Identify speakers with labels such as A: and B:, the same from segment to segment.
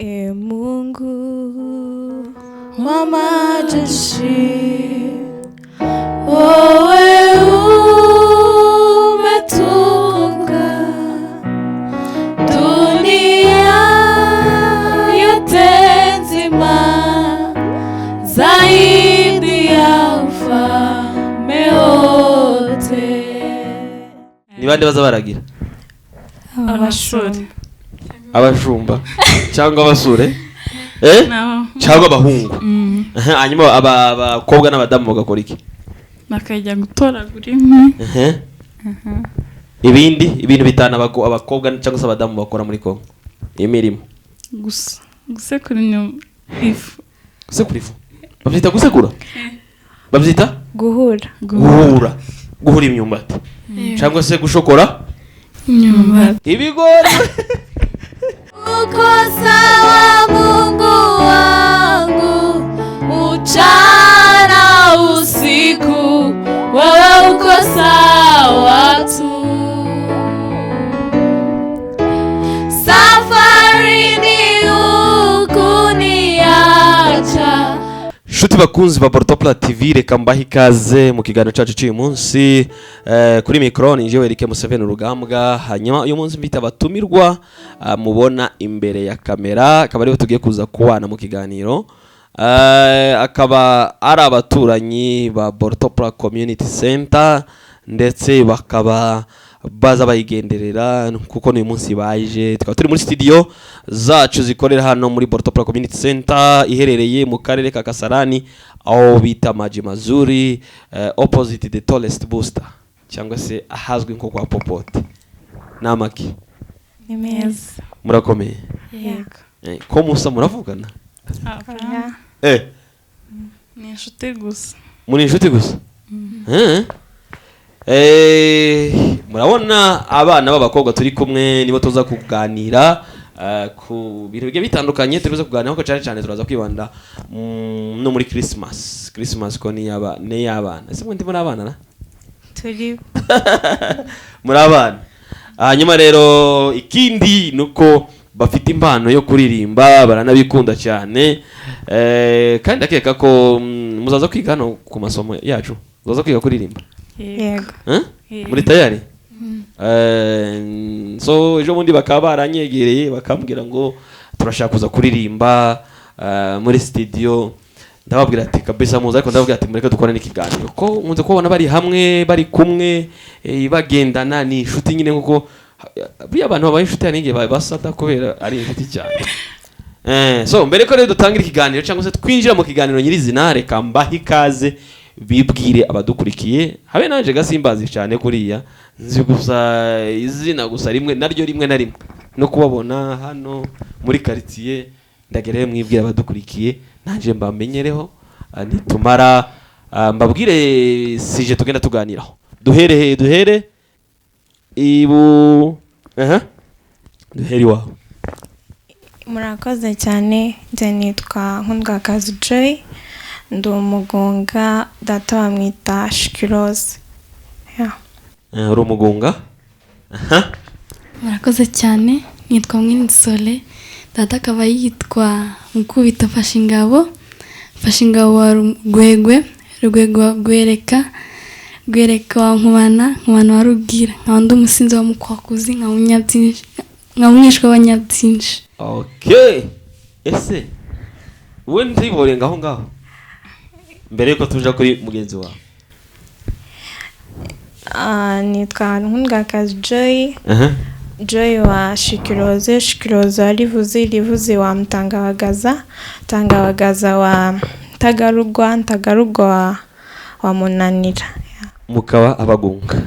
A: Mungu wa majeshi, wewe umetukuka, dunia yote nzima zaidi ya ufalme wote.
B: Ni bande baza baragira? Abashumba cyangwa abasure cyangwa abahungu. Hanyuma abakobwa n'abadamu bagakora iki?
C: Bakajya gutoragura inkwi.
B: Ibintu bitana abakobwa cyangwa se abadamu bakora muri Kongo imirimo.
C: Gusekura ifu.
B: Gusekura ifu. Babyita gusekura? Babyita guhura imyumbati. Cyangwa se gushokora
C: imyumbati.
B: Ibigori.
A: Uko sawa Mungu wangu, mchana usiku, wewe uko sawa tu. Safarini hukuniacha.
B: Shuti bakunzi ba Bortopla TV, reka mbahe ikaze mu kiganiro cyacu cy'uyu munsi. Kuri micro ni jewe Eric Museveni Rugambwa. Hanyuma uyu munsi mbita batumirwa mubona imbere ya kamera, akaba aribo tugiye kuza kubana mu kiganiro. Akaba ari abaturanyi ba Bortopla Community Center, ndetse bakaba baza bayigenderera kuko n'uyu munsi baje. Tukaba turi muri studio zacu zikorera hano muri Bortopla Community Center iherereye mu karere ka Kasarani, aho bita Maji Mazuri, opposite the tallest booster, cyangwa se ahazwi nko kwa Popote. Namaki
C: Nimeza.
B: Murakomeye?
C: Yego.
B: Ko musa muravugana?
C: Ni inshuti gusa.
B: Muri inshuti gusa? Murabona abana b'abakobwa turi kumwe nibo tuza kuganira ku bintu bigiye bitandukanye. Turuza kuganira ko cyane turaza kwibanda no muri Christmas ko ni y'abana. Ese mwe ndi muri abana na?
C: Turi
B: muri abana. Hanyuma rero ikindi nuko bafite impano yo kuririmba, baranabikunda cyane. Kandi akeka ko muzaza kwiga hano ku masomo yacu. Muzaza kwiga kuririmba.
C: Yego.
B: Muri tayari? So ejo bundi bakaba baranyegereye bakambwira ngo turashaka kuza kuririmba muri studio. Ndababwira ati kabisa muza, ariko ndababwira ati mureke dukore n'ikiganiro ko nkunze kubona bari hamwe, bari kumwe, bagendana ni inshuti nyine, nkuko buriya abantu babaye inshuti yanige basada kubera ari inshuti cyane. So mbere ko rero dutangira ikiganiro cyangwa se twinjira mu kiganiro nyirizina, reka mbahe ikaze bibwire abadukurikiye. Habe nanje gasimbazi cyane kuriya, nzi gusa izina gusa rimwe na rimwe no kubabona hano muri quartier. Ndagereye mwibwire abadukurikiye nanje mbamenyereho, nitumara mbabwire sije tugenda tuganiraho. Duhere duhere iwawe.
A: Murakoze cyane. Nje nitwa Nkundwakazi Joy, ndi umugunga, data bamwita Shikiroze.
B: Uri umugunga?
D: Murakoze cyane. Nitwa Mwinsole, data akaba yitwa Mukubita Fashingabo wa Rwegwe wa Nkubana wa Rugira, nkaba ndi umusinzi wa Mukwakuzi, nka umwishwa wa Nyabyinshi.
B: Okay. Ese wowe nziborenga aho ngaho mbere yuko tuja kuri mugenzi wawe?
A: Nitwa Nkundwakazi Joy. Joy wa Shikiroze wa Rivuzi wa Mtangabagaza wa Tagarugwa wa Munanira.
B: Mukaba abagunga?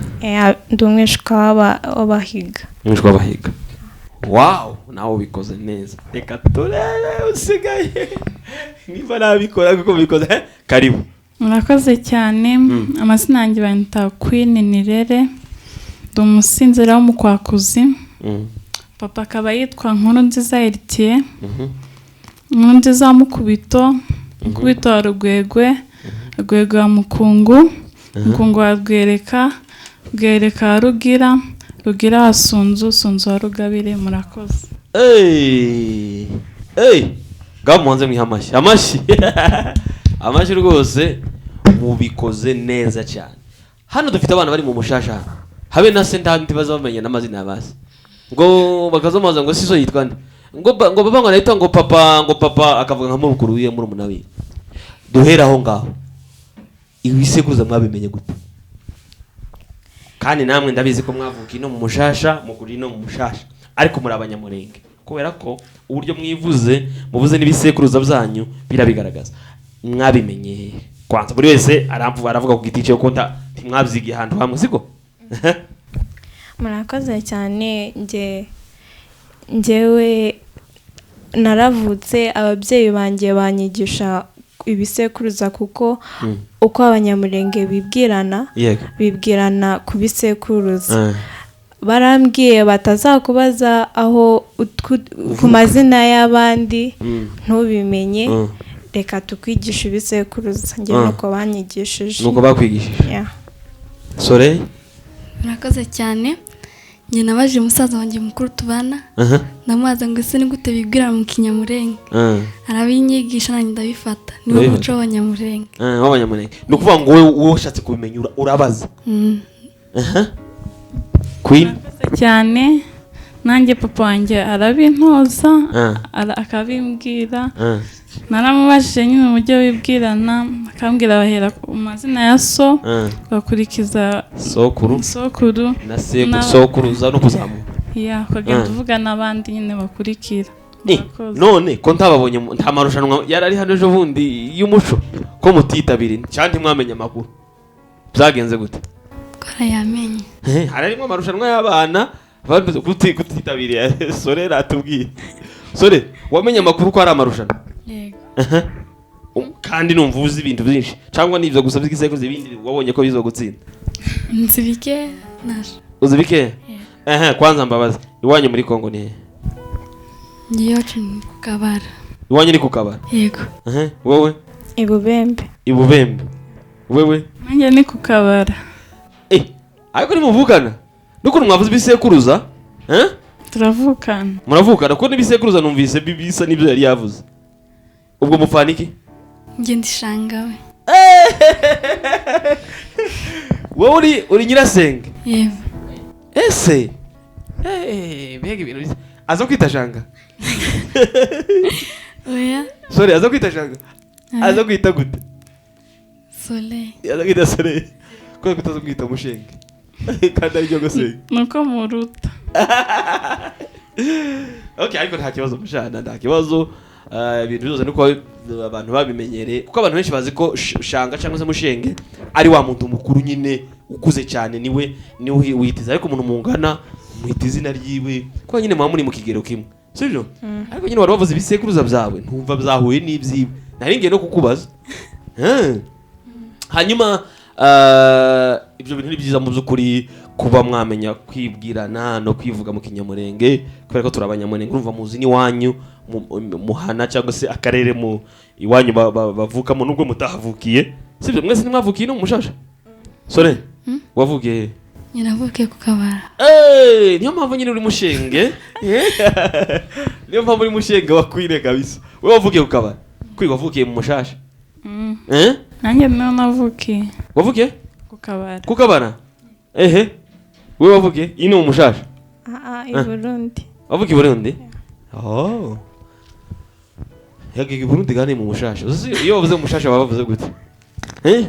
A: Ndi umwishwa w'abahiga.
B: Umwishwa w'abahiga. Wow, nawe bikoze neza. Reka turebe usigaye niba nabikora kuko bikoze. Karibu.
C: Murakoze cyane. Amazina yanjye banyita Queen Nirere, ndi umusinzira wo Mukwakuzi. Papa akaba yitwa Nkurunziza Eritiye. Nkurunziza wa Mukubito wa Rugwegwe wa Mukungu wa Rwereka wa Rugira wa Sunzu wa Rugabire. Murakoze.
B: ngaho muhanze mwiha amashyi amashyi rwose mubikoze neza cyane. Hano dufite abana bari mu mushasha habe na se ndandi baza bamenye n'amazina y'abasi ngo bakazomaza ngo siso yitwa nde ngo baba ngo nahita ngo papa akavuga nka murukuru wiye muri umunabi. Duhera aho ngaho ibisekuruza mwabimenye gute? Kandi namwe ndabizi ko mwavukiye no mu mushasha mukuri no mu mushasha ariko muri abanyamurenge kubera ko uburyo mwivuze muvuze n'ibisekuruza byanyu birabigaragaza. Mwabimenye kwanza buri wese aravuga ku giti cyo konta ntimwabyigiye ahantu hamwe siko?
A: Murakoze cyane. Njyewe naravutse ababyeyi banjye banyigisha ibisekuruza kuko uko abanyamurenge bibwirana ku bisekuruza. Barambwiye batazakubaza aho ku mazina y'abandi ntubimenye, reka tukwigisha ibisekuruza. Njye nuko banyigishije.
B: Nuko bakwigishije. Sore
D: murakoze cyane. Njye nabaje musaza wanjye mukuru tubana ndamubaza ngo ese ni gute bibwira mu kinyamurenge. Arabinyigisha nanjye ndabifata. Niwo muco w'abanyamurenge.
B: W'abanyamurenge. Ni ukuvuga ngo wowe ushatse kubimenya urabaza. Queen
C: cyane nanjye papa wanjye arabintoza akabimbwira. Naramubajije nyine umujyi wibwirana akambwira bahera ku mazina ya so bakurikiza sokuru
B: na sokuruza no kuzamura
C: ukagenda uvuga n'abandi nyine bakurikira.
B: None ko ntababonye nta marushanwa yarari hano ejo bundi y'umuco ko mutitabire cyane mwamenye amakuru byagenze gute?
D: Twarayamenye.
B: Harimo amarushanwa y'abana bavuze kutitabiriye. Sore ratubwiye. Sore wamenye amakuru ko ari amarushanwa?
D: Yego.
B: Kandi numva uzi ibintu byinshi cyangwa nivyo gusa by'isekuruza ibindi wabonye ko bizo gutsinda?
D: Nzibike nasha.
B: Uzibike? Kwanza mbabaza iwanyu muri Kongo ni he?
D: Ngiyo ku Kabara.
B: Iwanyu ni ku Kabara?
D: Yego.
B: Wowe? Ibubembe. Wewe?
C: Nanjye ni ku Kabara.
B: Ariko ni muvukana? Nuko mwavuze ibisekuruza?
C: Turavukana.
B: Muravukana ko n'ibisekuruza numvise bibisa nibyo yari yavuze. Ubwo mufana iki?
D: Nge ndishangawe.
B: Wowe uri nyirasenge?
D: Yego.
B: Ese? Bega ibintu aza kwita shanga?
D: Oya.
B: Sorry, aza kwita shanga? Aza kwita gute?
D: Soleil.
B: Aza kwita Soleil. Ko kutaza kwita mushenge. Kandi ari cyo gose.
C: Nuko muruta.
B: Okay, ariko nta kibazo mushana, nta kibazo. Ibintu byose nuko abantu babimenyereye kuko abantu benshi bazi ko shanga cyangwa se mushenge ari wa muntu mukuru nyine ukuze cyane niwe witiza, ariko umuntu mungana muhita izina ryiwe ko nyine mwa muri mu kigero kimwe, sibyo? Ariko nyine wari wavuze ibisekuruza byawe ntumva byahuye n'ibyiwe, nari ngiye no kukubaza. Hanyuma ibyo bintu ni byiza mu by'ukuri kuba mwamenya kwibwirana no kwivuga mu kinyamurenge kubera ko turabanyamurenge. Urumva muzi ni wanyu muhana cyangwa se akarere mu iwanyu bavukamo nubwo mutahavukiye, sibyo? Mwese nimwavukiye no mushasha. Sore wavukiye?
D: Nyiravukiye ku Kabara.
B: Niyo mpamvu nyine uri mushenge. Niyo mpamvu uri mushenge wakwire kabisa. Wewe wavukiye ku Kabara? Kwi wavukiye mu mushasha?
C: Nanjye navukiye.
B: Wavukiye?
C: Ku Kabara.
B: Ku Kabara? Wewe wavukiye? Ino mu mushasha?
A: I Burundi.
B: Wavukiye Burundi? Yagi Burundi gane mu mushasha. Uzi iyo bavuze mu mushasha bavuze gute?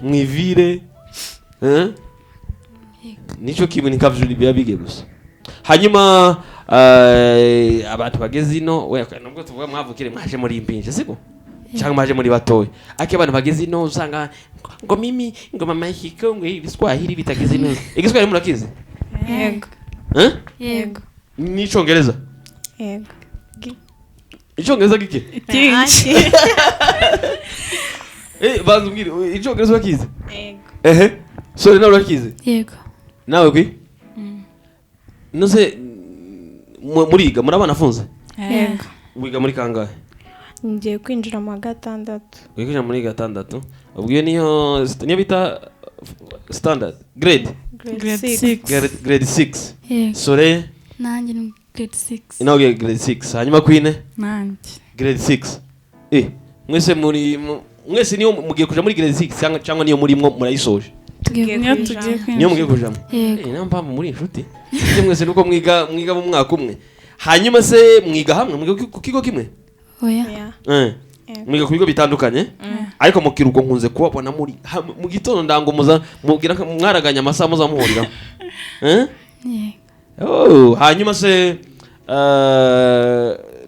B: Mwivire? Nico kibu nikavjuri byabige gusa. Hanyuma abantu bageze ino we nubwo tuvuga mwavukire mwaje muri impinje siko? Cyangwa mwaje muri batoye. Ake abantu bageze ino usanga ngo mimi ngo mama hiko ngo ibiswahili bitageze ino. Igiswahili murakize?
A: Yego.
D: Yego.
B: Ni Cyongereza?
A: Yego.
B: Icyongereza gike?
A: Tinshi.
B: Bazubwire Icyongereza bakize?
A: Yego.
B: Sore nawe urakize?
D: Yego.
B: Nawe kwi? Nose muriga murabana afunze?
A: Yego.
B: Wiga muri kangahe?
A: Ngiye kwinjira mu gatandatu.
B: Wiga muri gatandatu. Ubwiye niyo bita standard grade?
C: Grade 6.
B: Grade 6.
D: Yego.
B: Sore?
D: Nanjye ni grade 6.
B: Inawe grade 6. Hanyuma Queen?
C: Nanjye.
B: grade 6 mwese niyo mugiye kuja muri grade 6 cyangwa niyo murimo murayisoje
C: niyo tugiye
B: niyo mugiye
C: kwinjira.
B: kujamo niyo mpamvu muri inshuti mwese nuko mwiga mu mwaka umwe hanyuma se mwiga hamwe mwiga ku kigo kimwe
D: oya
B: mwiga ku bigo bitandukanye ariko mu kirugo nkunze kubabona muri mu gitondo ndango mubwira mwaraganya amasaha muzamuhurira hanyuma se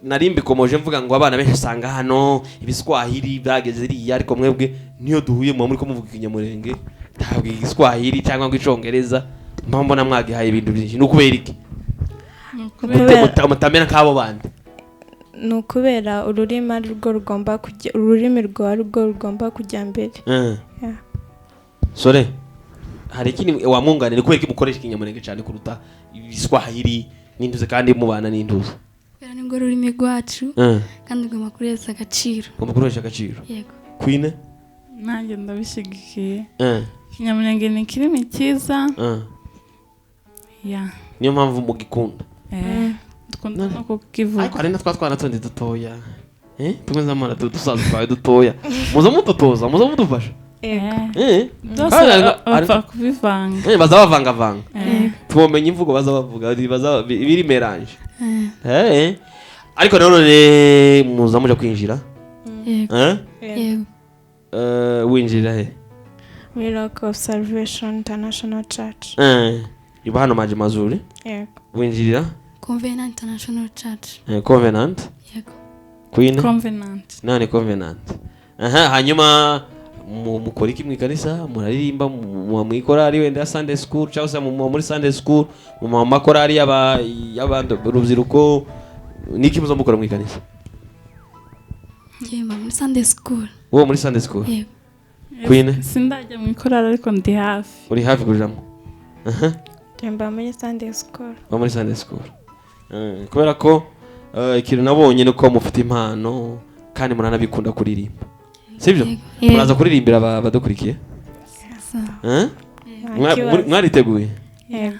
B: narimbi komoje mvuga ngo abana benshi usanga hano ibiswahili bageze riya ariko mwebwe niyo duhuye muri ko muvuga ikinyamurenge ntabwo igiswahili cyangwa ngo icongereza mbona mwagihaye ibintu byinshi nukubera iki mutamera nk'abo bandi
A: ni ukubera ururimi rwo rugomba kujya ururimi rwa rwo rugomba kujya mbere
B: sore hari ikindi wamwunganira kubera ko mukoresha ikinyamurenge cyane kuruta ibiswahili n'intuze kandi mubana n'intuze
D: kubera ni rwo rurimi rwacu kandi rugomba kuresha agaciro yego
B: Queen
C: nanjye ndabishyigikiye ikinyamurenge ni ikirimi cyiza
B: niyo mpamvu mugikunda
C: dukunda no kukivuga
B: ariko hari na twana tundi dutoya tumwe zamara dusaza twawe dutoya muza mudufasha
C: bapfa kubivanga
B: baza bavangavanga tubomenya imvugo baza bavuga biri melange ariko none muza muja kwinjira
D: yego
B: winjira he
A: Miracle of Salvation International Church
B: iba hano Maji Mazuri winjirira
D: Covenant International Church
B: Covenant
D: yego
B: Queen
C: Covenant
B: nani Covenant hanyuma mukora iki mu kanisa muraririmba mu ikorari wenda Sunday school cyangwa se muri Sunday school mu makorari y'abandi urubyiruko niki muzo mukora mu kanisa
D: yema muri Sunday school
B: muri Sunday school
D: yego
B: Queen
C: sindajya mu ikorari ariko ndi hafi
B: uri hafi kujamo
A: Temba muri Sunday school
B: muri Sunday school kubera ko ikintu nabonye nuko mufite impano kandi muranabikunda kuririmba sibyo muraza kuririmbira abadukurikiye mwariteguye
A: yego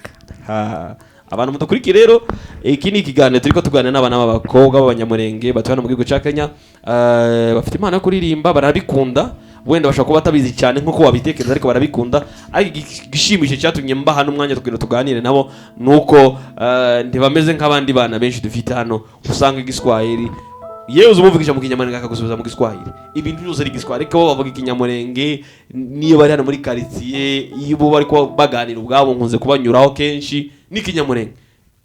B: abantu mudukurikiye rero iki ni ikiganiro turiko tuganira n'abana b'abakobwa b'abanyamurenge batwana mu gihugu cya Kenya bafite impano yo kuririmba barabikunda wenda bashaka kuba batabizi cyane nkuko wabitekereza ariko barabikunda ariko gishimishije cyatumye mbaha n'umwanya tuganire nabo nuko ntibameze nk'abandi bana benshi dufite hano usanga igiswahili yewe umuvugisha mu kinyamurenge akagusubiza mu giswahili ibintu byose ari igiswahili ariko bavuga ikinyamurenge niyo bari hano muri quartier iyo bo bari ko baganira ubwabo nkunze kubanyuraho kenshi n'ikinyamurenge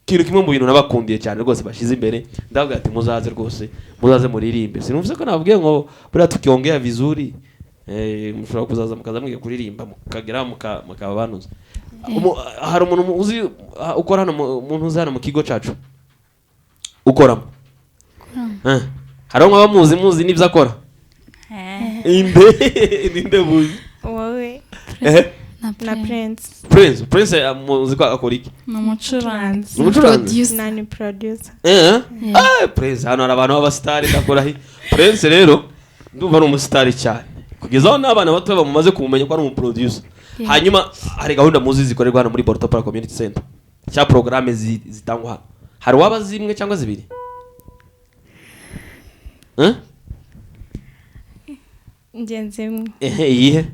B: kintu kimwe mu bintu nabakundiye cyane rwose bashize imbere ndavuga ati muzaze rwose muzaze muririmbe sinumvise ko navugiye ngo buriya tukiongea vizuri mushobora kuzaza mukaza mwiga kuririmba mukagera mukabanuza hari umuntu uzi ukora hano umuntu uzi hano mu kigo cacu ukoramo hari umwe muzi n'ibyo akora inde buzi
A: wowe na Prince
B: muzi ko akora iki
C: ni umucuranzi
A: nani producer
B: Prince hano hari abantu b'abasitari ndakora he Prince rero ndumva ari umusitari cyane kugeza aho n'abana bato bamumaze kumenya ko ari umuproducer hanyuma hari gahunda muzi zikorerwa hano muri Borto Park Community Center cya programme zitangwa hano hari waba zimwe cyangwa zibiri
A: ngenzemwe
B: iyihe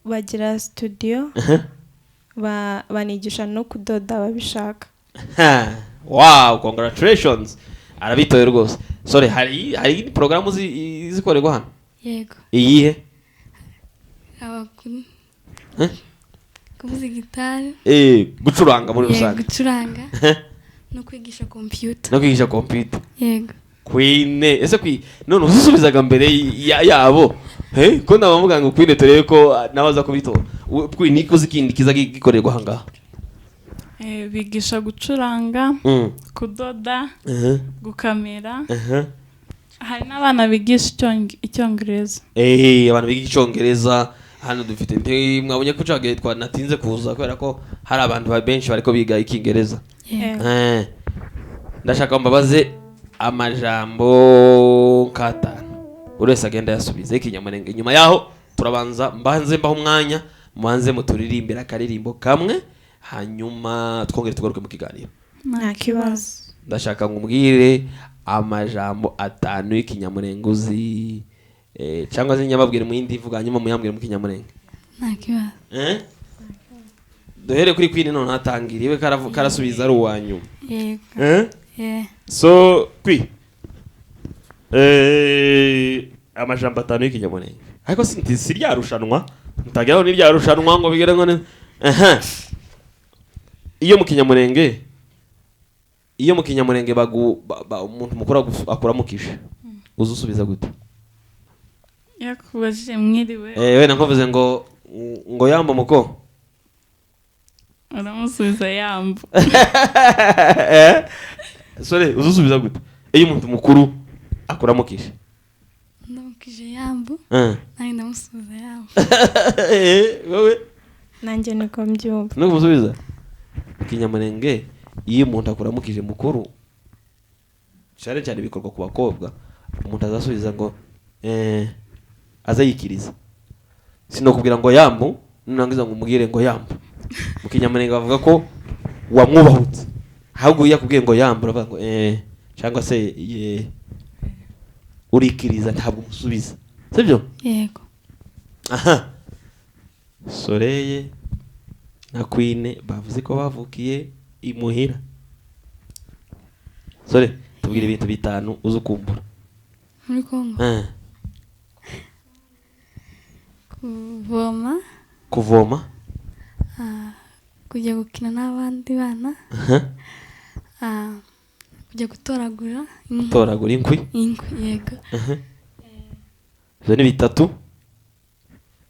A: bagira studio banigisha no kudoda babishaka
B: wow congratulations arabitoye rwose sorry hari programme zikorerwa hano
D: yego
B: iyihe
D: kuvuza gitari
B: gucuranga muri rusange
D: gucuranga no kwigisha computer
B: yego Queen ese none usubizaga mbere yabo ko ndabavuga ngo Queen turebe ko nabaza kubitora Queen niko zikindi kiza gikorerwa hangaha
C: bigisha gucuranga kudoda gukamera hari n'abana bigisha icyongereza
B: abantu bigisha icyongereza hano dufite mwabonye ko cyagiye twanatinze kuza kubera ko hari abantu benshi bariko biga icyongereza ndashaka mbabaze amajambo katanu urese agenda yasubiza ikinyamurenge nyuma yaho turabanza mbaho umwanya mubanze muturirimbira akaririmbo kamwe hanyuma twongere tugaruke mu kiganiro
A: nta kibazo
B: ndashaka ngo umbwire amajambo atanu y'ikinyamurenge uzi, cyangwa se nyababwire mu yindi ivuga hanyuma muyambwire mu kinyamurenge.
D: nta kibazo.
B: Duhere kuri Queen none atangiriwe karasubiza ari uwanyu.
D: Yego.
B: So Queen amajambo atanu y'ikinyamurenge. Ariko si ryarushanwa, mutageraho ni ryarushanwa ngo bigere ngo iyo mu kinyamurenge umuntu mukuru akuramukije uzusubiza gute?
C: yakubajije mwiriwe
B: we nakuvuze ngo yamba muko
C: uramusubiza yamba.
B: sore uzusubiza gute iyo umuntu mukuru akuramukije?
D: ndamukije yambu nanjye ndamusubiza yambu.
B: wowe
A: nanjye niko mbyumva.
B: no kumusubiza kinyamurenge iyo umuntu akuramukije mukuru cyane cyane bikorwa ku bakobwa, umuntu azasubiza ngo azayikiriza. Sinokubwira ngo yambu nurangiza ngo umubwire ngo yambu. Mu kinyamurenge bavuga ko wamwubahutse, ahubwo iyo akubwiye ngo yambu uravuga ngo cyangwa se urikiriza ntabwo umusubiza, sibyo?
D: Yego.
B: Aha, Soreye na Queen bavuze ko bavukiye imuhira. Sore tubwire ibintu bitanu uzukumbura
D: muri Kongo.
B: Kuvoma,
D: kujya gukina n'abandi bana, kujya gutoragura inkwi. Yego.
B: Ibyo ni bitatu.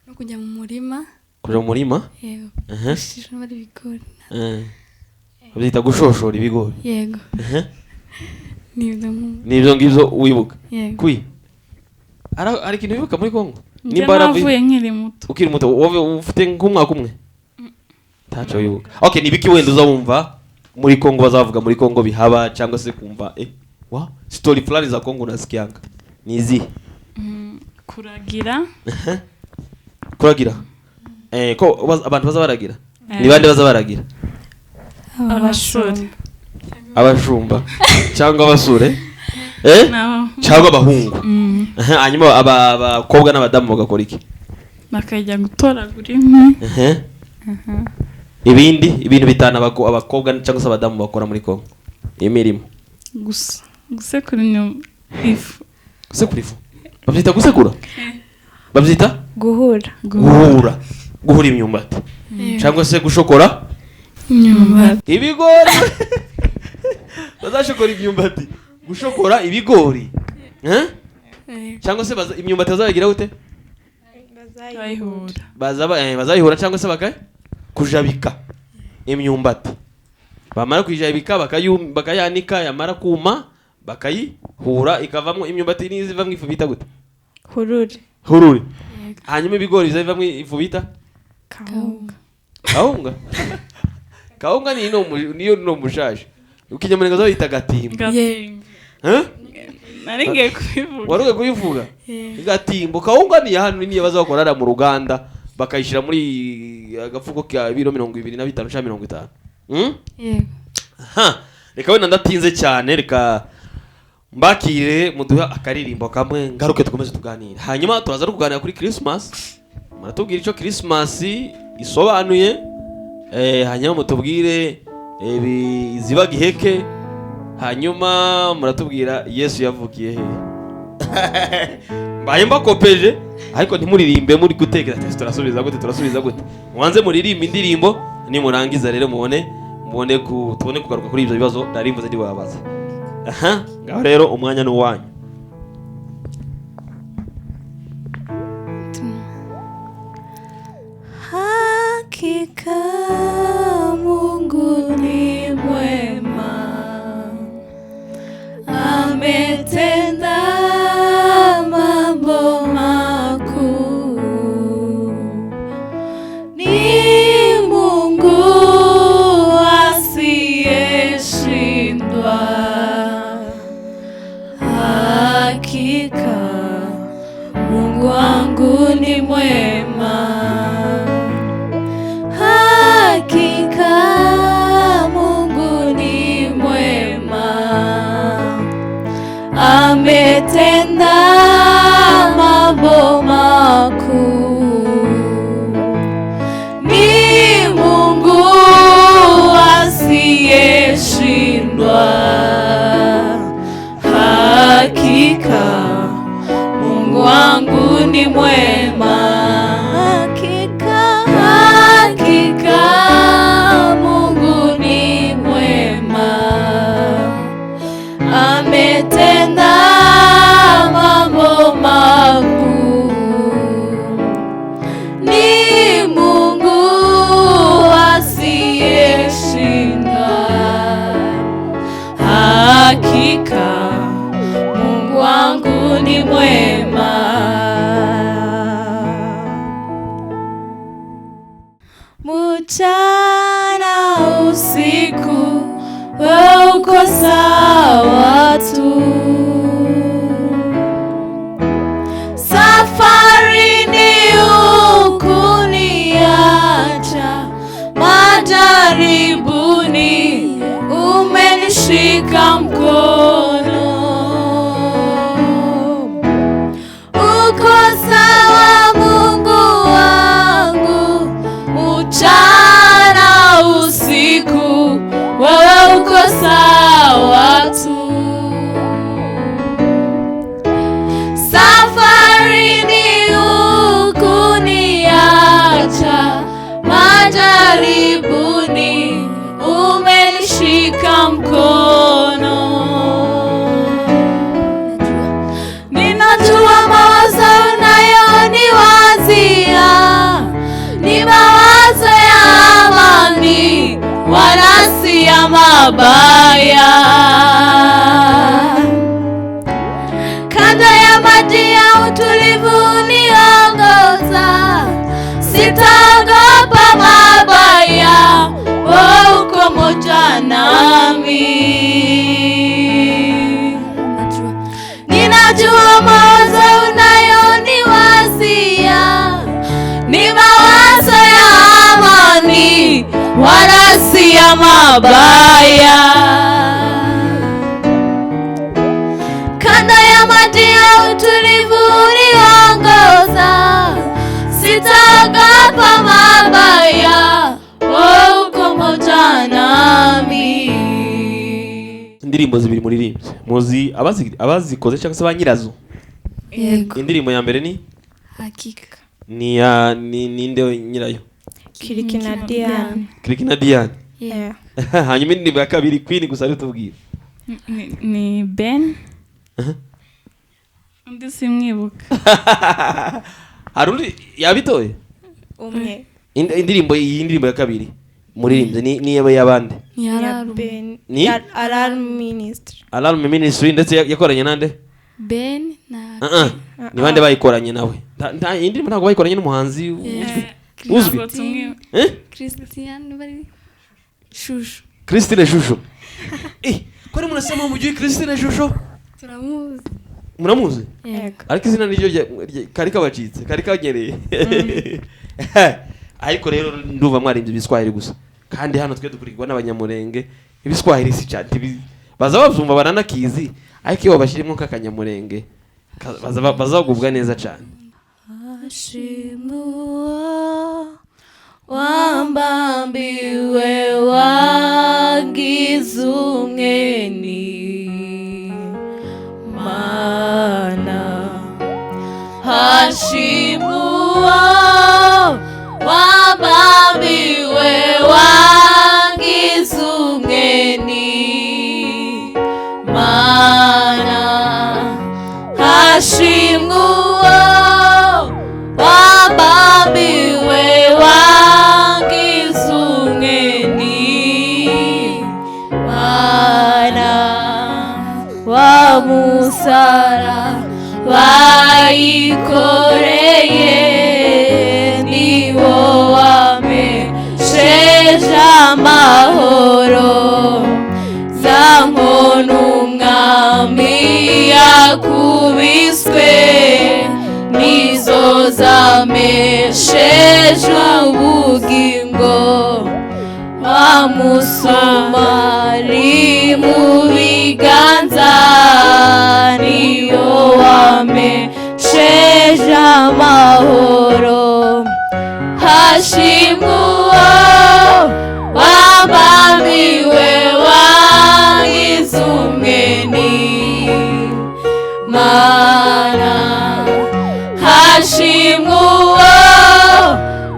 D: no kujya mu murima.
B: Kuja mu murima?
D: Yego. Gushishura bari ibigori.
B: Babyita gushoshora ibigori.
D: Yego.
B: Nibyo ngibyo wibuka.
D: Yego.
B: Kwi ari ikintu wibuka muri Kongo?
C: Nimba navuye nkiri muto.
B: Ukiri muto wowe ufite nk'umwaka umwe? Tacho wibuka. Okay, nibiki wenda uzawumva muri Kongo bazavuga muri Kongo bihaba cyangwa se kumva story fulani za Kongo nasikianga nizi?
C: Kuragira.
B: Kuragira ko abantu bazabaragira? Ni bande bazabaragira? Abashumba cyangwa abasure cyangwa abahungu. Hanyuma abakobwa n'abadamu bagakora iki?
C: Bakajya gutoragura inkwi.
B: Ibintu bitana abakobwa cyangwa se abadamu bakora muri Kongo imirimo.
C: Gusekura ifu.
B: Gusekura ifu babyita gusekura? Babyita guhura imyumbati cyangwa se gushokora
C: imyumbati.
B: Ibigori bazashokora imyumbati, gushokora ibigori cyangwa se imyumbati bazagira gute? Bazayihura cyangwa se kujabika imyumbati. Bamara kujabika bakayanika, yamara kuma bakayihura ikavamo imyumbati n'izivamo ifu bita gute? Hururi. Hanyuma ibigori bizavamo ifu bita Kawunga. Kawunga niyo no mushaje. Ukinyamurenge bazita gatimba.
C: Nari ngiye kubivuga.
B: Waruge kubivuga? Gatimbo. Kawunga ni hano niyo bazakorara mu ruganda bakayishira muri agafuko ka 25 cyangwa 50.
D: Yego.
B: Reka wenda ndatinze cyane, reka mbakire muduha akaririmbo kamwe ngaruke tukomeze tuganira. Hanyuma turaza kuganira kuri Christmas. Muratubwira icyo Christmas isobanuye, hanyuma mutubwire ziba giheke, hanyuma muratubwira Yesu yavukiye he. Mbaye mbakopeje ariko ntimuririmbe muri gutegera turasubiza gute. Mwanze muririmbe indirimbo nimurangiza rero tubone kugaruka kuri ibyo bibazo ndarimvuze ndi wabaza. Ngaho rero umwanya ni uwanyu.
A: Hakika Mungu ni mwema, ametenda mambo makuu. Ni Mungu asiyeshindwa. Hakika Mungu wangu ni mwema. Hakika Mungu ni mwema,
E: ametenda mambo makuu, ni Mungu asiyeshindwa. Hakika Mungu wangu ni mwema, hakika Mungu ni mwema, ametenda mambo makuu, ni Mungu asiyeshindwa. Hakika Mungu wangu ni mwema. Mchana usiku wewe uko sawa tu, safarini hukuniacha, majaribuni umenishika mkono. Uko sawa Mungu wangu, mchana usiku wewe uko sawa tu, safarini hukuniacha, majaribuni umenishika mkono. Ninajua mawazo unayoniwazia ni mawazo ya amani, wala si ya mabaya. Kando ya maji ya utulivu uniongoza, sitaogopa mabaya, wewe uko pamoja nami. Ninajua mawazo unayoniwazia ni mawazo ya amani, wala si ya mabaya. Kando ya maji ya utulivu uniongoza, sitaogopa mabaya, wewe uko pamoja nami.
B: Indirimbo zibiri muririmbye muzi abazikoze cyangwa se ba nyirazo?
D: Yego.
B: Indirimbo ya mbere ni
D: Hakika.
B: ninde nyirayo?
A: Kirikina Diane.
B: Kirikina Diane.
A: Yeah.
B: Hanyuma indirimbo ya kabiri Queen gusa ari tubwira.
C: Ni Ben. Undi simwibuka.
B: Harundi yabitoye?
A: Umwe.
B: Indirimbo ya kabiri muririmbye ni y'abandi? Ni
A: Alarm Ministry.
B: Alarm Ministry ndetse yakoranye nande?
D: Ben na
B: ni bande bayikoranye nawe? Nta indirimbo ntabwo bayikoranye n'umuhanzi uzwi?
D: Christian bari Shusho.
B: Christine Shusho. Ko ari munasema mu gihe Christine Shusho?
D: Turamuzi.
B: Muramuzi?
A: Yego.
B: Ariko izina niryo kari kabacitse, kari kanyereye. Ariko rero nduva mwarimbye ibiswahili gusa. Kandi hano twe dukurikirwa n'abanyamurenge, ibiswahili si cyane baza bavyumva baranakizi, ariko iyo babashirimo kakanyamurenge bazagubwa neza cyane.
E: Ashimua wambambiwe wangizumgeni mana. Ashimua wambambiwe wangizumgeni mana. Ashimua wambambiwe wangizumgeni mana. Wa musara wayikoreye niwo wamesheja amahoro. Za nkono umwami yakubiswe nizo zamesheje ubugingo. Wa musumari mu biganza niyo wamesheje amahoro hashimwe uwo wabamiwe wangize umweni mana hashimwe uwo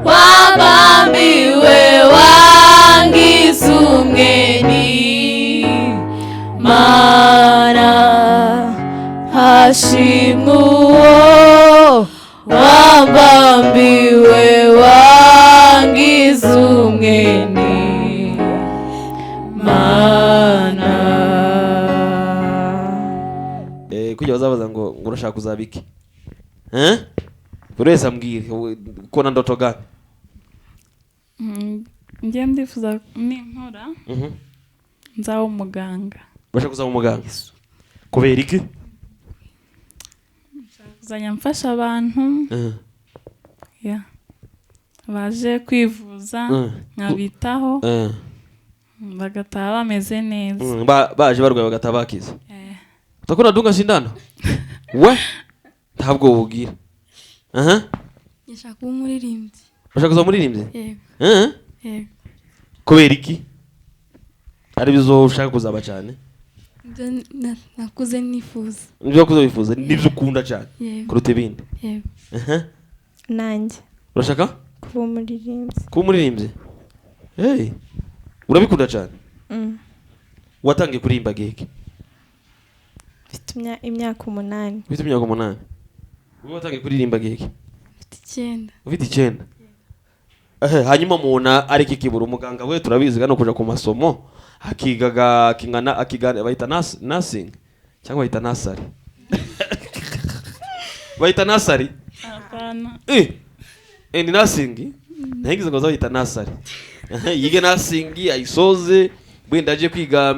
E: wabamiwe wangize umweni mana hashimwe uwo wabambiwe wangize umweni mana.
B: Kujya bazabaza ngo urashaka kuzaba iki? Buri wese ambwire uko na ndoto gani?
C: Njye ndifuza ninkora nzaba umuganga.
B: Urashaka kuzaba umuganga? Kubera iki?
C: Kuzajya mfasha abantu baje kwivuza nkabitaho bagataha bameze neza.
B: Baje barwaye bagataha bakize. Utakunda dunga sindano? We ntabwo wubwira.
D: Nshaka kuba umuririmbyi.
B: Urashaka kuzaba umuririmbyi?
D: Yego.
B: Kubera iki? Ari bizo ushaka kuzaba cyane?
D: Nakuze nifuza.
B: Nibyo kuzo bifuza, nibyo ukunda cyane kuruta ibindi.
D: Yego.
A: Nanjye
B: Urashaka
A: kuba umuririmbyi.
B: kuba umuririmbyi? Urabikunda cyane? Watangiye kuririmba geke?
A: Mfite imyaka 8.
B: Ufite imyaka 8. Wowe watangiye kuririmba geke?
D: Mfite 9.
B: Ufite 9. Hanyuma muna ariko ikibura umuganga we turabizi gano kuja ku masomo akigaga kingana akigana bayita nursing cyangwa bayita nasari. Bayita nasari?
C: Apana.
B: Ni nursing? Nagize ngo bayita nasari. Yige nursing ayisoze bwenda aje kwiga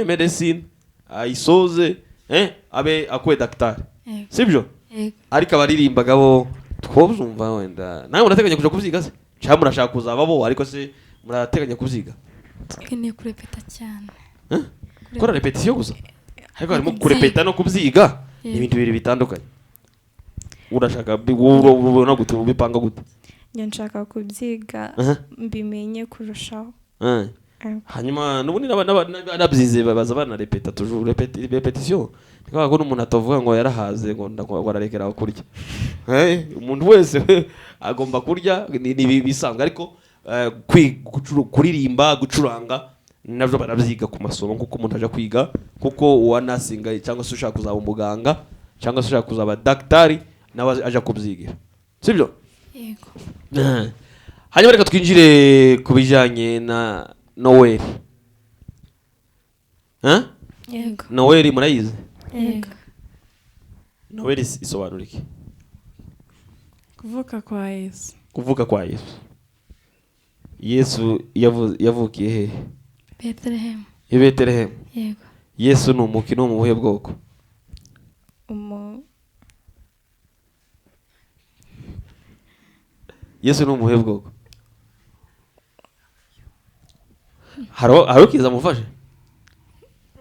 B: medicine ayisoze abe akwe daktari. Sibyo? Ariko abaririmbaga bo twobumva wenda nawe murateganya kuja kuvyiga se cyangwa murashaka kuzaba bo ariko se murateganya kuvyiga?
D: Keneye kurepeta cyane.
B: Kora repetition gusa? Ariko harimo kurepeta no kuvyiga ibintu bibiri bitandukanye. Urashaka ubona gute ubipanga gute?
A: Njye nshaka kubyiga mbimenye kurushaho.
B: Hanyuma nubundi nabyize baza bana repeta toujours repetition. Nikaba ko umuntu atavuga ngo yarahaze ngo ndakwarekera kurya. Umuntu wese agomba kurya ni bisanzwe ariko kuririmba gucuranga navyo baravyiga ku masomo kuko umuntu aje kwiga kuko uwanasinga cyangwa se ushaka kuzaba umuganga cyangwa se ushaka kuzaba daktari nawe aje kubyigira. Sibyo?
D: Yego.
B: Hanyuma reka twinjire kubijanye na Noel.
D: Yego.
B: Noel murayize?
D: Yego.
B: Noel isobanura iki?
C: Kuvuka kwa Yesu.
B: Kuvuka kwa Yesu. Yesu yavukiye he?
D: Bethlehem.
B: I Bethlehem.
D: Yego.
B: Yesu ni umukino mu buhe bwoko? Yesu ni umuhe bwoko? Haro kiza mufashe?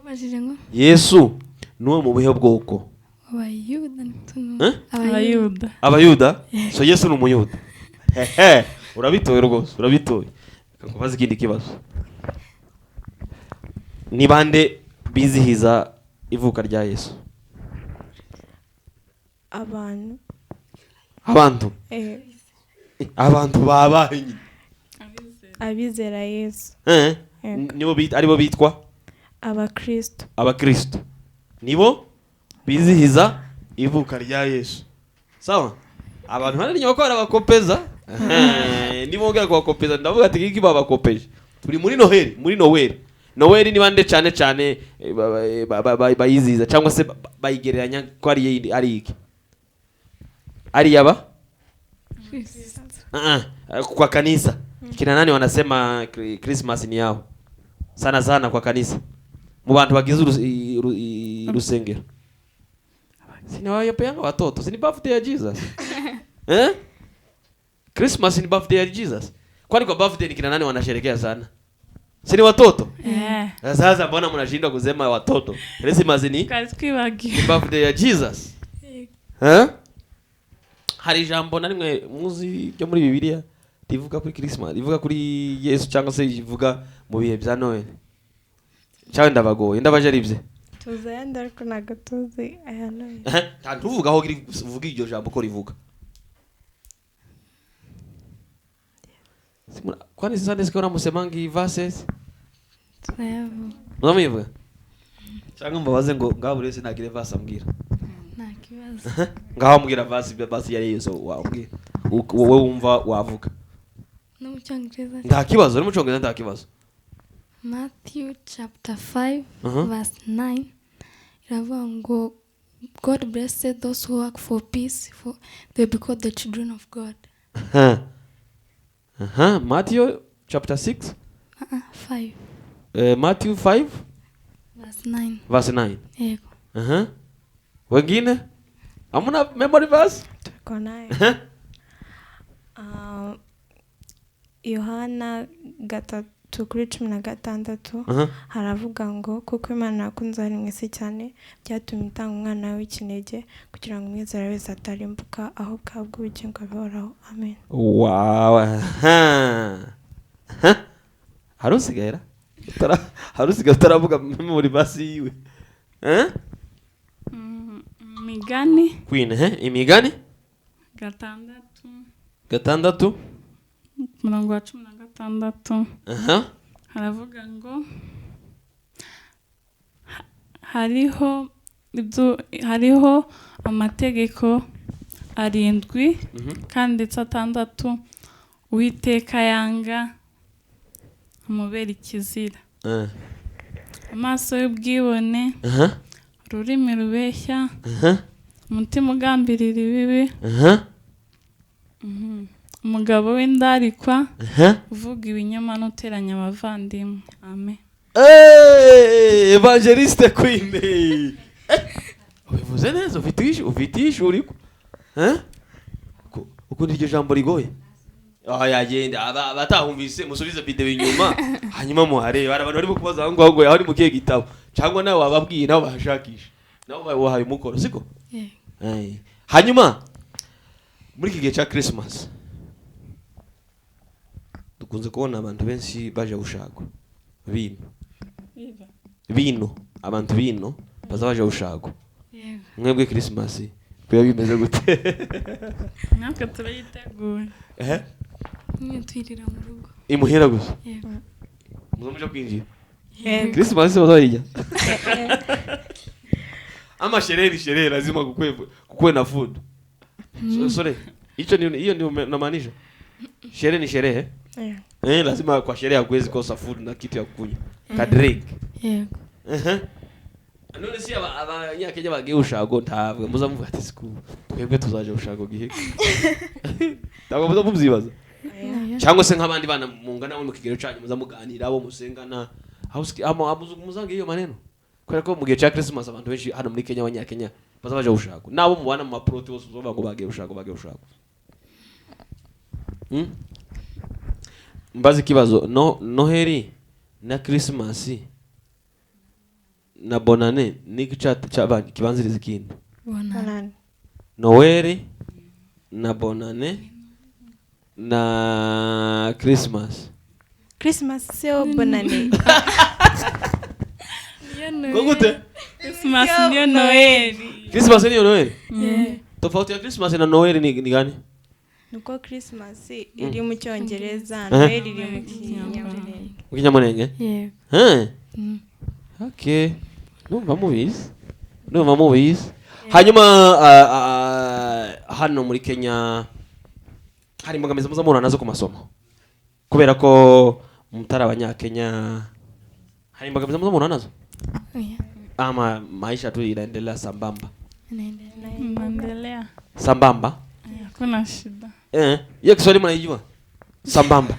D: Ubajije ngo
B: Yesu nuwo mu buhe bwoko?
D: Abayuda nituno.
C: Abayuda.
B: Abayuda? So Yesu ni umuyuda. Urabitoye rwose, urabitoye. Kubaza ikindi kibazo. Ni bande bizihiza ivuka rya Yesu? Abantu. Abantu babaye nyine.
A: Abizera Yesu.
B: Nibo aribo bitwa
A: Abakristo.
B: Abakristo. Nibo bizihiza ivuka rya Yesu. Sawa? Abantu hano nyuma ko arabakopeza. Nibo ngira ko bakopeza ndavuga ati iki babakopeje. Turi muri Noheli, muri Noel. Noel ni bande cyane cyane bayizihiza cyangwa se bayigereranya ko ari iki? Ari yaba? Kwa kanisa. Kina nani wanasema Christmas ni yao? Sana sana kwa kanisa. Mu bantu bagize urusengero. Sini wayopeanga watoto. Sini birthday ya Jesus. Christmas ni birthday ya Jesus. Kwani kwa birthday ni kina nani wanasherehekea sana? Si ni watoto?
C: Eh.
B: Sasa mbona mnashindwa kusema watoto? Christmas ni
C: Twari twibagiwe.
B: birthday ya Jesus. Eh? Hari ijambo na rimwe muzi ryo muri Bibiliya rivuga kuri Christmas, rivuga kuri Yesu cyangwa se rivuga mu bihe bya Noel. Cyangwa ndabagoye, ndabajaribye.
A: tuzi ayandi ariko ntabwo tuzi aya noye.
B: Nta tuvuga aho uvuga iryo jambo ko rivuga. Kwani Sunday school namusemangi verses?
D: turayavuga
B: Mwamuyivuga? Cyangwa mbabaze ngo ngaho buri wese nagire verse ambwira.
D: nta kibazo.
B: Ngaho ambwira verse ya Yesu wambwira. Wowe wumva wavuga.
D: No mu cyongereza
B: Nta kibazo, no mu cyongereza nta kibazo.
D: Matthew chapter 5
B: Uh-huh.
D: verse 9 iravuga ngo God blesses those who work for peace, for they will be called the children of God.
B: Matthew chapter 6.
D: 5
B: Matthew 5
D: verse 9.
B: verse 9.
D: Yego.
B: Wengine? Hamuna memory verse?
A: Tuko nayo. Yohana 3:16 haravuga ngo kuko Imana yakunze ari mwese cyane byatumye itanga umwana w'ikinege kugira ngo umwizera wese atarimbuka aho bwabwo ubugingo buhoraho. Amen.
B: Wow. Harusigara? Harusigara utaravuga memory verse yiwe.
C: Imigani
B: Queen, imigani?
C: 6
B: 6.
C: umurongo wa 16 haravuga ngo hariho amategeko 7 kandi ndetse 6 Uwiteka yanga amubera ikizira, amaso y'ubwibone, ururimi rubeshya, umutima ugambirira ibibi, umugabo w'indarikwa, uvuga ibinyoma n'uteranya abavandimwe. Amen.
B: Evangeliste Queen. Ubivuze neza, ufite ishuri ko. Uko iryo jambo rigoye. Yagenda abatahumvise musubize video inyuma hanyuma muhare abantu bari kubaza ngo ngo yaho ari mu kiye gitabo cyangwa nawe wababwiye nawe bahashakisha nawe wahaye umukoro siko. Hanyuma muri iki gihe cya Christmas dukunze kubona abantu benshi baje gushaka bino abantu bino baza baje gushaka. Mwebwe Christmas biba bimeze gute?
C: Natwe turayiteguye.
D: Twirira mu rugo.
B: Imuhera gusa. Muzamuje kwinjira. Christmas bazayijya. Ama sherehe lazima kukue na food. Sore. Hiyo ndio namaanisha. Sherehe ni sherehe. Lazima kwa sherehe hakuwezi kosa food na kitu ya kunywa. Ka drink. None si abanyakenya bagiye ushago ntabwo muzamuvuga ati siku twebwe tuzaje ushago giheke. Ntabwo muzabyibaza. Cyangwa se nk'abandi bana mungana mu kigero cyanyu muzamuganira abo musengana muzange iyo maneno kubera ko mu gihe cya Christmas abantu benshi hano muri Kenya abanyakenya bazabaje ushago nabo mubana mu maprote bose uzovuga ngo bagiye ushago mbazi kibazo Noheri na Christmas na Bonane ni cyabandi kibanziriza ikindi.
A: Bonane.
B: Noheri na Bonane na Christmas
A: sio Bonane.
B: Gute?
C: Christmas ndio Noeli.
B: Christmas ndio Noeli? Tofauti ya Christmas na Noeli ni gani?
A: Nuko Christmas iri mu Cyongereza, Noeli iri mu Kinyamurenge.
B: Mu Kinyamurenge?
D: Yego.
B: Okay. Numva mubizi. Hanyuma hano muri Kenya hari imbogamizi muzamura nazo ku masomo. Kubera ko mutara abanyakenya hari imbogamizi muzamura nazo. Ama maisha tu inaendelea sambamba.
C: Inaendelea
B: Sambamba?
C: Hakuna shida.
B: Hiyo Kiswahili mnaijua? Sambamba.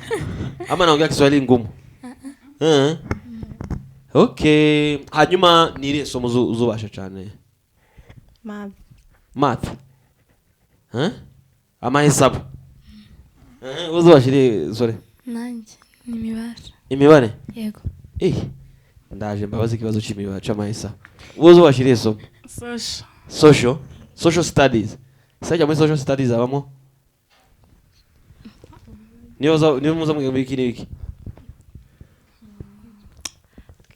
B: Ama naongea Kiswahili ngumu? Okay. Hanyuma ni ile somo uzubasha cyane. Math. Ama hesabu. Uzubashire sore.
D: Nanjye ni imibare.
B: Imibare?
D: Yego.
B: Ndaje mbabaza ikibazo c'imibare c'amahesa. Ubuzo washiriye somo. Social studies. Sajya muri social studies abamo? Niyo muza muri iki?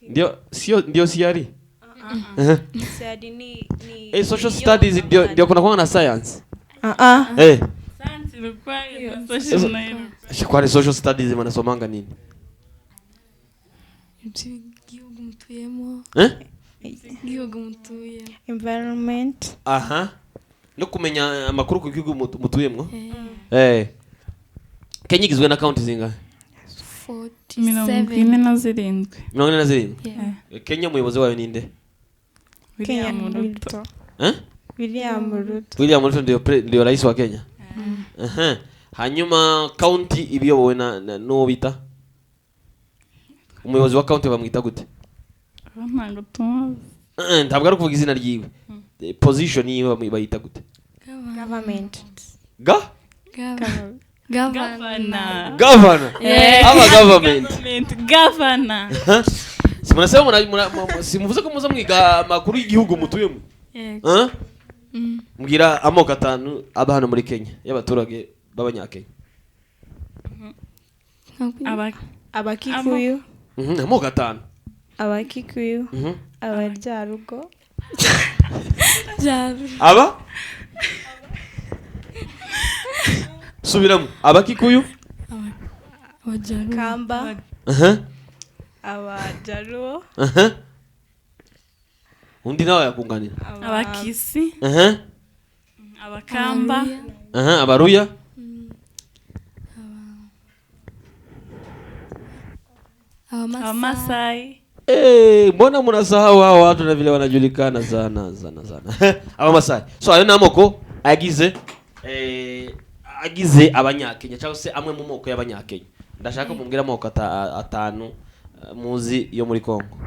B: Ndio siari?
A: Siari ni
B: social studies ndio kuna na science.
C: Science require social na
B: Kwani social studies manasomanga nini?
D: Igihugu mutuyemo. Igihugu mutuye.
A: Environment.
B: No kumenya amakuru ku gihugu mutuyemo? Kenya igizwe na county zingahe?
D: 47.
B: 47. Kenya muyobozi wayo ninde?
A: William Ruto.
B: William Ruto ndio rais wa Kenya. Hanyuma county ibiyobowe na no bita umuyobozi wa county bamwita gute?
C: Ntabwo tumaze.
B: Ntabwo ari kuvuga izina ryiwe. Position yiwe bayita gute?
A: Government.
C: Governor. Governor.
B: Simuvuze ko muza mwiga amakuru y'igihugu mutuyemo? Mbwira amoko 5 aba hano muri Kenya y'abaturage b'abanyakenya.
A: Abakikuyu.
B: Amoko 5.
A: Abakikuyu. Abaryarugo.
B: Aba? Subiramo. Abakikuyu?
A: Kamba. Abajaruo.
B: Undi nawe yakunganira.
C: Abakisi. Abakamba.
B: Abaruya.
C: Abamasai.
B: Mbona mnasahau hao watu na vile wanajulikana sana. Abamasai. So ayo namoko agize abanyakenya cyangwa se amwe mu moko y'abanyakenya. Ndashaka mumbwira amoko 5 muzi yo muri Kongo.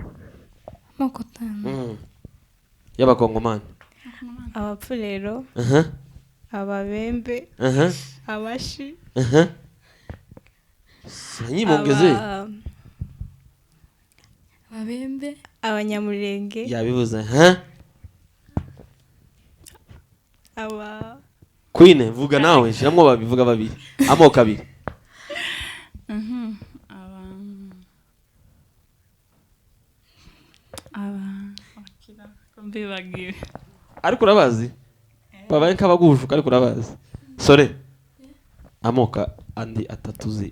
D: Moko 5.
B: Y'abakongomani.
A: Abapfurero. Ababembe. Abashi.
B: Sanyi mongeze.
D: Ababembe.
A: Abanyamurenge.
B: Yabivuze. Queen vuga nawe shiramwo babivuga babiri. Amoko 2.
C: Mbibagiwe.
B: Ariko urabazi? Babaye nk'abagushuka ariko urabazi. Sore. Amoka andi 3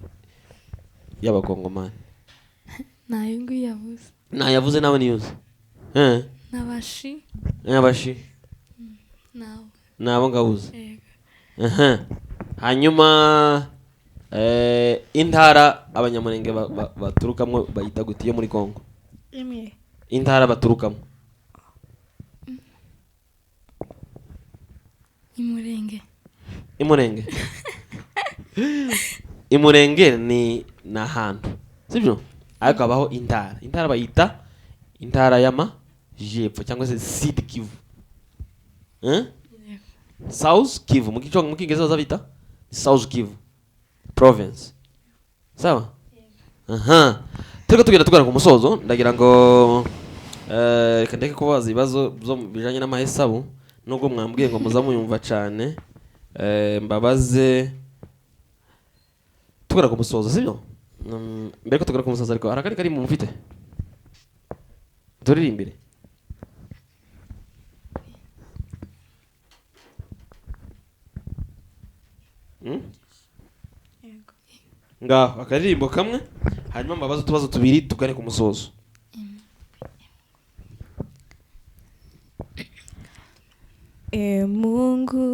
B: y'abakongomani.
D: Nayo yavuze.
B: Yavuze nawe niyuze.
D: Nabashi.
B: Nabo ngabuze. Hanyuma intara abanyamurenge baturukamo bayita gutiye muri Kongo. Intara baturukamo. Imurenge ni nahantu. Sibyo? Ariko abaho intara bayita intara yama jepfo cyangwa se Sud Kivu. South Kivu mu Kingereza bazabita South Kivu province. Sawa? Turiko tugenda ku musozo ndagira ngo reka ndeke kubaza ibibazo byo bijanye n'amahesabu nubwo mwambwiye ngo muza muyumva cyane. Mbabaze tugera ku musozo sibyo? Mbere ko tugera ku musozo ariko harakari kari mu mufite turiri imbere. Ngaho akaririmbo kamwe hanyuma mbabaze utubazo 2 tugane ku musozo.
A: Mungu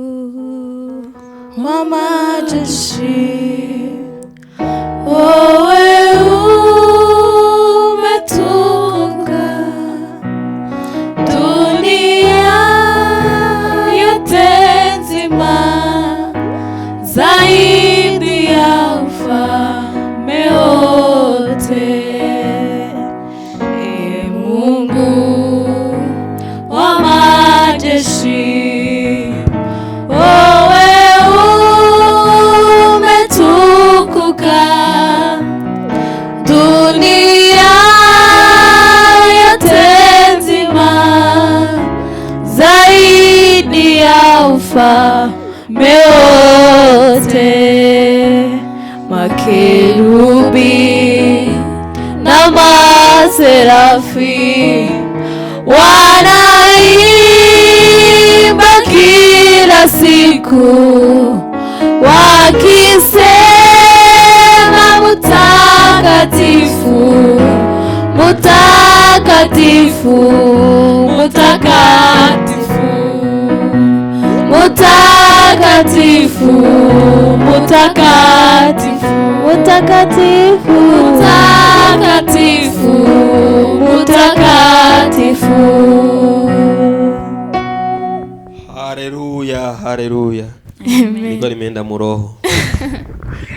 A: wa majeshi, wewe umetukuka, dunia yote nzima zaidi ya ufalme wote. Mungu wa majeshi, wewe umetukuka,
E: ufalme wote, makerubi na maserafi wanaimba kila siku wakisema mutakatifu, mutakatifu, mutakatifu, mutakatifu, mutakatifu, mutakatifu, mutakatifu, mutakatifu.
B: Haleluya, haleluya. Nilikuwa nimeenda mu roho.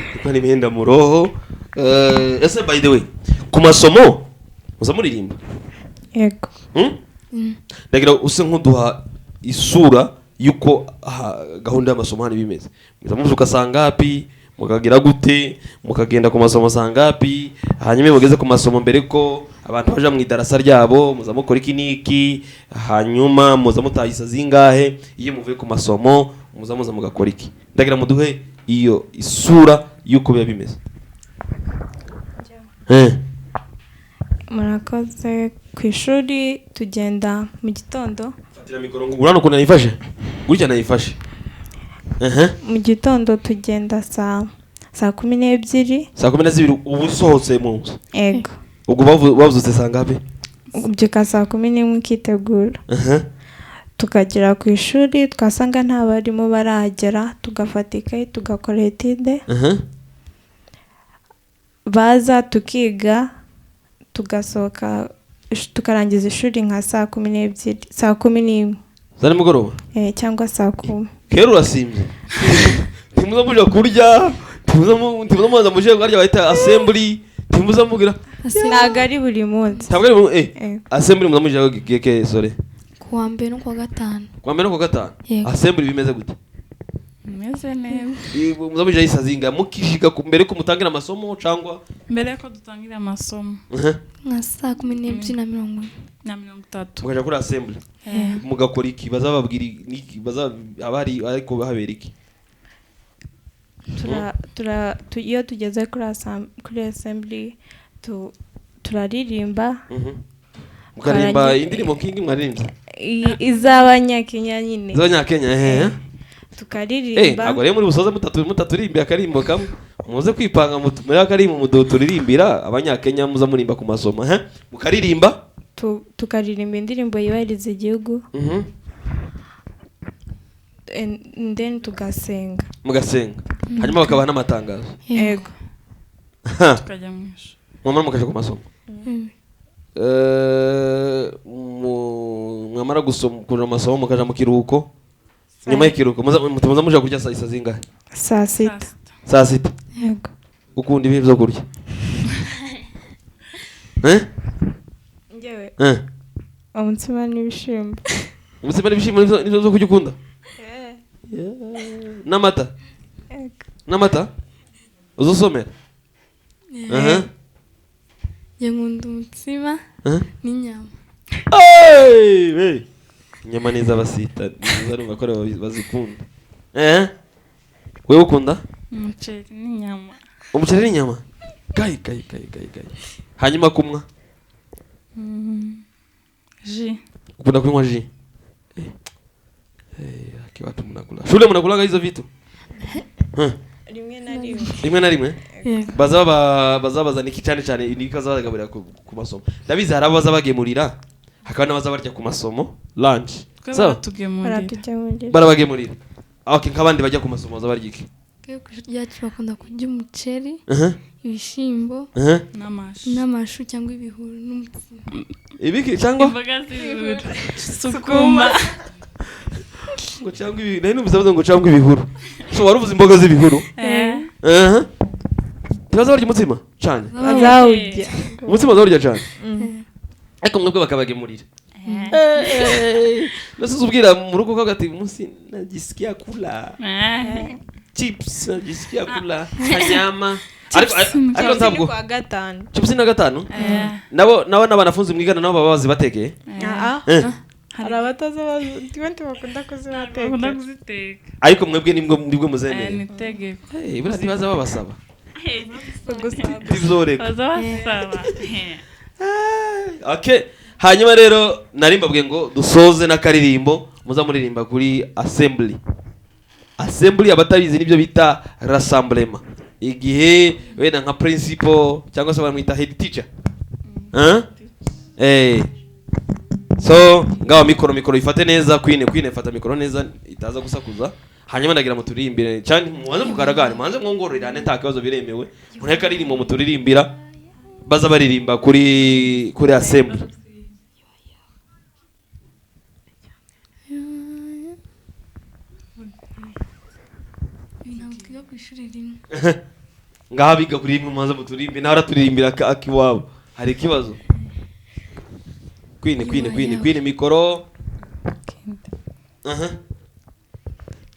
B: Nilikuwa nimeenda mu roho. Ese by the way, ku masomo muzamuririmba?
A: Yego.
B: Ndagira use nkuduha isura yuko gahunda y'amasomo hano bimeze. Muzamuvuka sangapi, mukagira gute, mukagenda ku masomo sangapi, hanyuma mugeze ku masomo mbere ko abantu baje mu idarasa ryabo, muzamukora iki niki, hanyuma muzamutahisa zingahe, iyo muvuye ku masomo muzamuza mugakora iki. Ndagira muduhe iyo isura yuko biba bimeze.
A: Murakoze. Ku ishuri tugenda mu gitondo.
B: Fatira mikoro ngo urano kuna nayifashe. Gutya nayifashe.
A: Mu gitondo tugenda saa 12.
B: Saa 12 ubu usohotse mu nzu.
A: Ego.
B: Ubwo bavuzutse sangapi?
A: Ubyuka saa 11 ukitegura. Tukagera ku ishuri twasanga nta barimo baragera, tugafata ikayi tugakora etide. Baza tukiga tugasohoka tukarangiza ishuri nka saa 12, saa 11.
B: Zari mugoroba?
A: Cyangwa saa 10.
B: Kero urasimye. Timuza muja kurya, timuza muza muje kurya bahita assembly, timuza mugira.
A: Ntago ari buri munsi.
B: Ntabwo ari assembly muza muje geke sore.
D: Kuwa mbere no kuwa gatanu.
B: Kuwa mbere no kuwa gatanu? Assembly bimeze gute?
C: Bimeze neza.
B: Muza muje isazinga mukishika mbere ko mutangira amasomo cyangwa
C: mbere ko dutangira amasomo.
D: Nka saa 12:40.
B: Mukaja kuri assembly. Mugakora iki bazababwira niki abari ariko bahabera iki?
A: Iyo tugeze kuri assembly turaririmba.
B: Mukarimba indirimbo kingi mwaririmba?
A: Iz'abanyakenya nyine.
B: Iz'abanyakenya
A: tukaririmba.
B: Ntabwo rero muri busoze mutaturimba akarimbo kamwe. Muze kwipanga muri akarimbo muduturirimbira abanyakenya muza murimba ku masomo. Mukaririmba?
A: Tukaririmba indirimbo yubahiriza igihugu. And then tugasenga.
B: Mugasenga. Hanyuma bakabaha n'amatangazo.
A: Yego.
C: Tukajya mu ishuri.
B: Mwamara mukaja ku masomo. Mwamara gusoma ku masomo mukaja mu kiruhuko. Nyuma y'ikiruhuko muza muja kurya saa zingahe?
A: Saa 6.
B: Saa 6.
A: Yego.
B: Ukunda ibintu byo kurya?
A: Ngewe. Umutsima n'ibishimbo.
B: Umutsima n'ibishimbo nizo zo kurya ukunda? N'amata?
A: Yego.
B: N'amata? Uzosomera?
D: Nkunda umutsima n'inyama.
B: Inyama neza basita nizarumva ko bazikunda. Wewe ukunda?
C: Umuceri n'inyama.
B: Umuceri n'inyama? Kai. Hanyuma kumwa?
C: Ji.
B: Ukunda kunywa ji? Akiwatu mnakula. Shule mnakulaga hizo vitu? Rimwe na rimwe? Bazabaza niki cyane nikazabagaburira ku masomo. Ndabizi harabaza bagemurira. Hakaba n'abaza barya ku masomo lunch.
C: Sawa tugemurira.
B: Barabagemurira. Okay, nk'abandi bajya ku masomo baza barya iki?
D: Yacu bakunda kurya umuceri, ibishimbo, n'amashu cyangwa ibihuru n'umutsima.
B: Ibiki cyangwa?
C: Imboga z'ibihuru. Sukuma.
B: Ngo cyangwa ibi, nari numvise ngo cyangwa ibihuru. So waruvuze imboga z'ibihuru? Tibaza barya umutsima cyane.
A: Bazawurya.
B: Umutsima bazawurya cyane. Ariko mwebwe bakabagemurira. Nasuze ubwira mu rugo ko gati umunsi najisikia kula. Chips najisikia kula. Nyama. Ariko ntabwo
A: kwa gatanu.
B: Chips na gatanu? Nabo n'abanafunzi mwigana nabo baba bazi batekeye?
A: hari abataza abandi bakunda
C: bakunda
A: kuzibateka
C: kuziteka
B: ariko mwebwe nibwo muzemeye
C: ni itegeko
B: buriya ntibaza babasaba
A: gusaba
B: ntibyoreka
C: baza basaba
B: okay hanyuma rero nari mbabwiye ngo dusoze n'akaririmbo muza muririmba kuri assembly abatabizi nibyo bita rassemblement igihe wenda nka principal cyangwa se bamwita head teacher so ngaho mikoro ifate neza queen fata mikoro neza itaza gusakuza hanyuma ndagira muturimbire cyane mubanze mukaragane mubanze mwongorerane nta kibazo biremewe mureka aririmbo muturirimbira baza baririmba kuri assembly
D: ntabwo ku ishuri rimwe
B: ngaha biga kuri rimwe mubanze muturirimbe nawe araturirimbira akiwabo hari ikibazo queen mikoro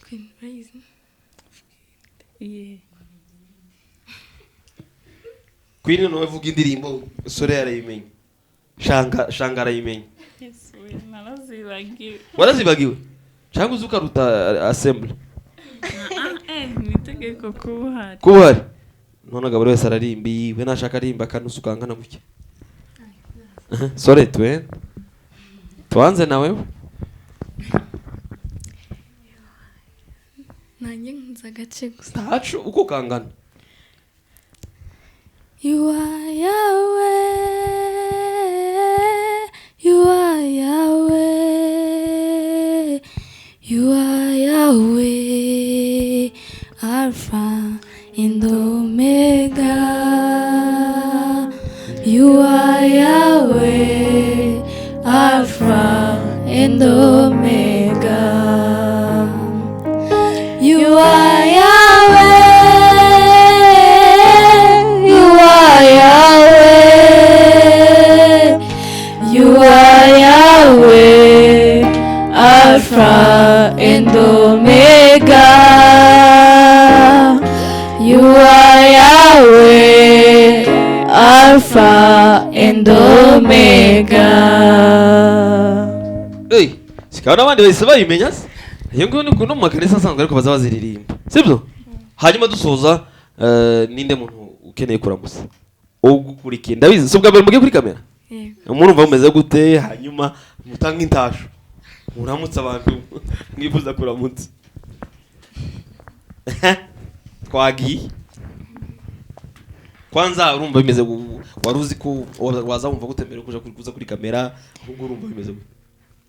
D: Queen urayizi
B: queen no vuga indirimbo sore yarayimenya shanga arayimenya
C: narazibagiwe
B: warazibagiwe cyangwa uzukaruta assembly
C: ni itegeko kuba
B: kuhari none buri wese ararimba yiwe nashaka arimba kanusukangana guke sore tuanze nawe
D: nanjye nkunze agace gusa
B: tacu uko kangana
D: You are Yahweh, you are Yahweh, you are Yahweh, Alpha and Omega. You are Yahweh, Alpha and Omega. You are Yahweh. You are Yahweh, Alpha and Omega. You are Yahweh, Alpha and Omega.
B: sikaba n'abandi bahise bayimenya se iyo ngiyo ni kuno mu makanisa asanzwe ariko baza baziririmba sibyo hanyuma dusoza ninde muntu ukeneye kuramusa ugukurikiye ndabizi si ubwa mbere mugiye kuri kamera murumva mumeze gute hanyuma mutanga intasho muramutse abantu mwifuza kuramutsa twagiye kwanza urumva bimeze waruzi ko waza wumva gutembera kuza kuri kamera ahubwo urumva bimeze gute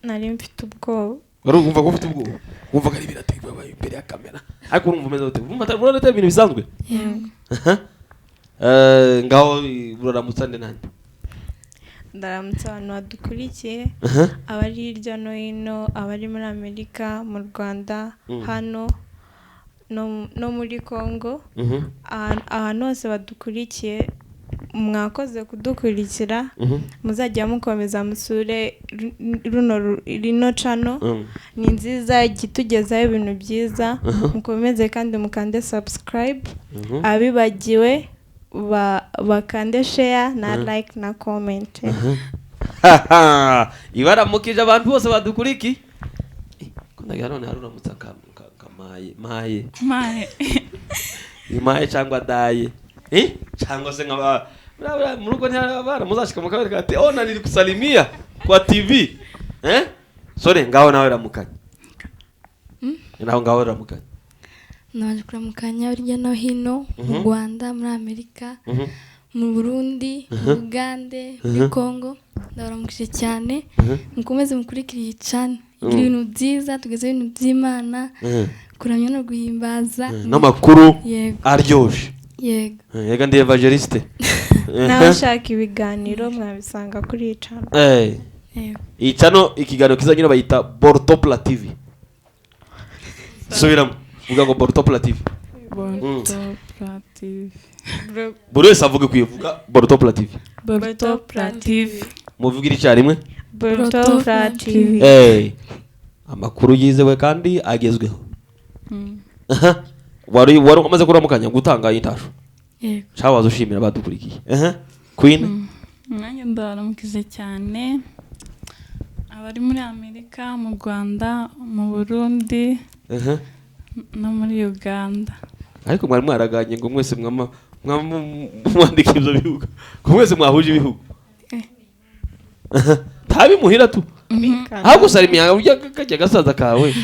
A: nari mfite ubwoba
B: urumva ko ufite ubwoba wumva ko ari birategwa imbere ya kamera ariko urumva umeze gute urumva atari ibintu bisanzwe ngaho uraramutsa nde nande
A: ndaramutse abantu badukurikiye abari hirya no hino abari muri Amerika mu Rwanda hano no muri Congo ahantu hose badukurikiye mwakoze kudukurikira muzajya mukomeza musure rino channel ni nziza igitugezaho ibintu byiza mukomeze kandi mukande subscribe abibagiwe bakande share na like na comment
B: ibaramukije abantu bose badukuriki kundagira none haruramutsa kamaye imaye cyangwa daye cyangwa se nkaba mu rugo ntibara muzashika mu kabari kati ona niri kusalimia kwa TV sore ngaho nawe ramukanye ngaho ramukanye
D: naje kuramukanya hirya no hino mu Rwanda muri Amerika mu Burundi mu Uganda muri Congo ndabaramukije cyane mukomeze mukurikire cyane ibintu byiza tugeze ibintu by'Imana kuramya no guhimbaza
B: n'amakuru aryoshe yega ndi evangeliste
A: n'abashaka ibiganiro mwabisanga kuri iyi channel
B: iyi channel ikiganiro kizanyura bayita Bortopla TV subiramo vuga ngo Bortopla TV buri wese avuga kwivuga Bortopla TV muvugira icyarimwe
A: Bortopla TV
B: amakuru yizewe kandi agezweho wari umaze kuramukanya gutanga intasho cyawaza ushimira badukurikiye Queen
C: nanjye ndaramukije cyane abari muri Amerika, mu Rwanda, mu Burundi no muri Uganda.
B: Ariko mwari mwaraganye ngo mwese mwandika ibyo bihugu ngo mwese mwahuje ibihugu tabimuhira tu ahubwo Salimia ujya kajya gasaza kawe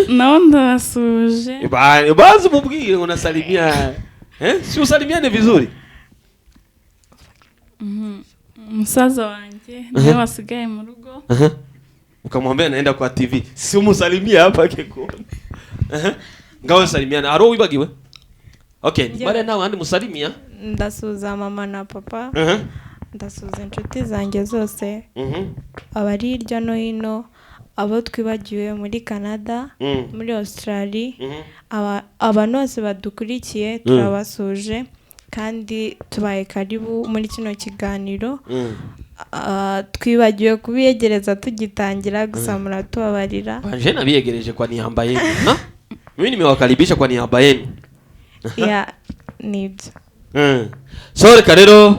C: nawe ndabasuje
B: bazi mubwire ngo na Salimia si usalimiane vizuri
C: umusaza wanjye niwe wasigaye mu rugo
B: ukamwambia naenda kwa TV si umusalimia hapa keko ngawe Salimia aro wibagiwe okay bare nawe andi musalimia
A: ndasuza mama na papa ndasuza inshuti zanjye zose abari hirya no hino abo twibagiwe muri Canada muri Australia abantu bose badukurikiye turabasuje kandi tubaye karibu muri kino kiganiro twibagiwe kubiyegereza tugitangira gusa muratubabarira
B: banje nabiyegereje kwa niambaye mimi nimewakaribisha kwa niambaye
A: ya nibyo
B: so reka rero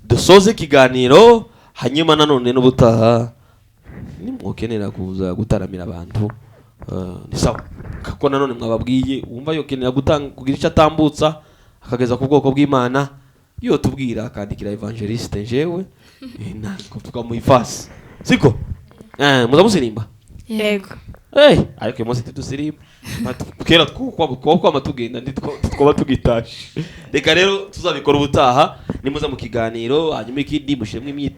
B: dusoze ikiganiro hanyuma nanone n'ubutaha nimwokenera kuza gutaramira abantu ni sawa kako nanone mwababwiye wumva yokenera gutanga kugira icyo atambutsa akageza ku bwoko bw'Imana iyo tubwira akandikira evangeliste njewe nako tukamuifasi siko muzamusirimba
A: yego
B: ariko uyu munsi tudusirimba kera twokwa amatugenda twaba tugitashe reka rero tuzabikora ubutaha nimuza mu kiganiro hanyuma ikindi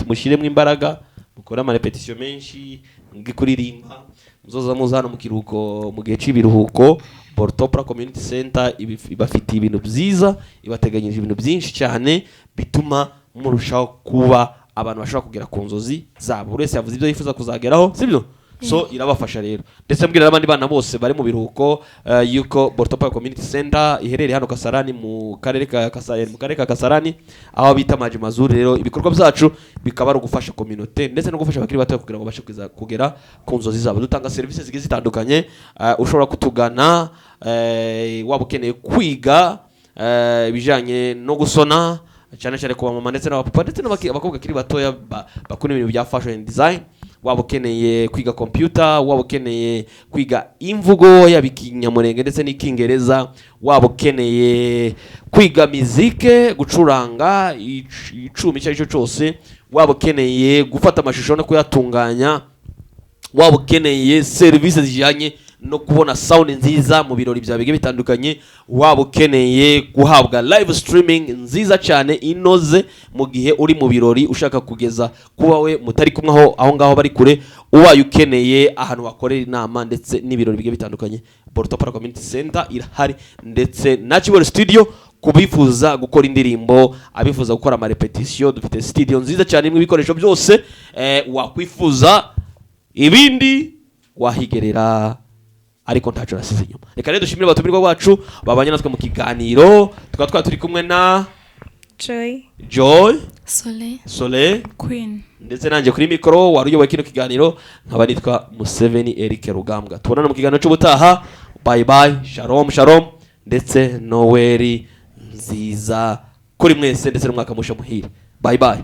B: mushiremwe imbaraga mukora ama repetition menshi ngikuririmba muzoza muzana mu kiruhuko mu gihe cy'ibiruhuko Bortopra Community Center ibafitiye ibintu byiza ibateganyirije ibintu byinshi cyane bituma murushaho kuba abantu bashobora kugera ku nzozi zabo buri wese yavuze ibyo yifuza kuzageraho sibyo so irabafasha rero ndetse mbwira abandi bana bose bari mu biruhuko yuko Bortopra Community Center iherereye hano Kasarani mu karere ka Kasarani aho bita Maji Mazuri rero ibikorwa byacu bikaba ari ugufasha community ndetse no gufasha abakiri bato kugira ngo bashe kugera ku nzozi zabo dutanga services zigiye zitandukanye ushobora kutugana waba ukeneye kwiga ibijanye no gusona cyane cyane ku mama ndetse n'abapapa ndetse n'abakobwa kiri batoya bakora ibintu bya fashion design waba ukeneye kwiga computer waba ukeneye kwiga imvugo y'abikinyamurenge ndetse n'ikingereza waba ukeneye kwiga muzike gucuranga icumi cyo cyose waba ukeneye gufata amashusho no kuyatunganya waba ukeneye services zijyanye no kubona sound nziza mu birori bya bige bitandukanye waba ukeneye guhabwa live streaming nziza cyane inoze mu gihe uri mu birori ushaka kugeza kuba we mutari kumwe aho ngaho bari kure ubaye ukeneye ahantu bakorera inama ndetse n'ibirori bige bitandukanye Bortopra Community Center irahari ndetse na Kibore Studio kubifuza gukora indirimbo abifuza gukora ama repetition dufite studio nziza cyane imwe ibikoresho byose wakwifuza ibindi wahigerera ariko ntacu nasize inyuma reka rero dushimire abatumirwa bacu babanye natwe mu kiganiro tukaba turi kumwe na Joy Soleil
C: Queen
B: ndetse nanjye kuri mikoro wari uyoboye kino kiganiro nkaba nitwa Museveni Eric Rugambwa tubonana mu kiganiro cy'ubutaha bye bye shalom ndetse Noel nziza kuri mwese ndetse n'umwaka musha muhire bye bye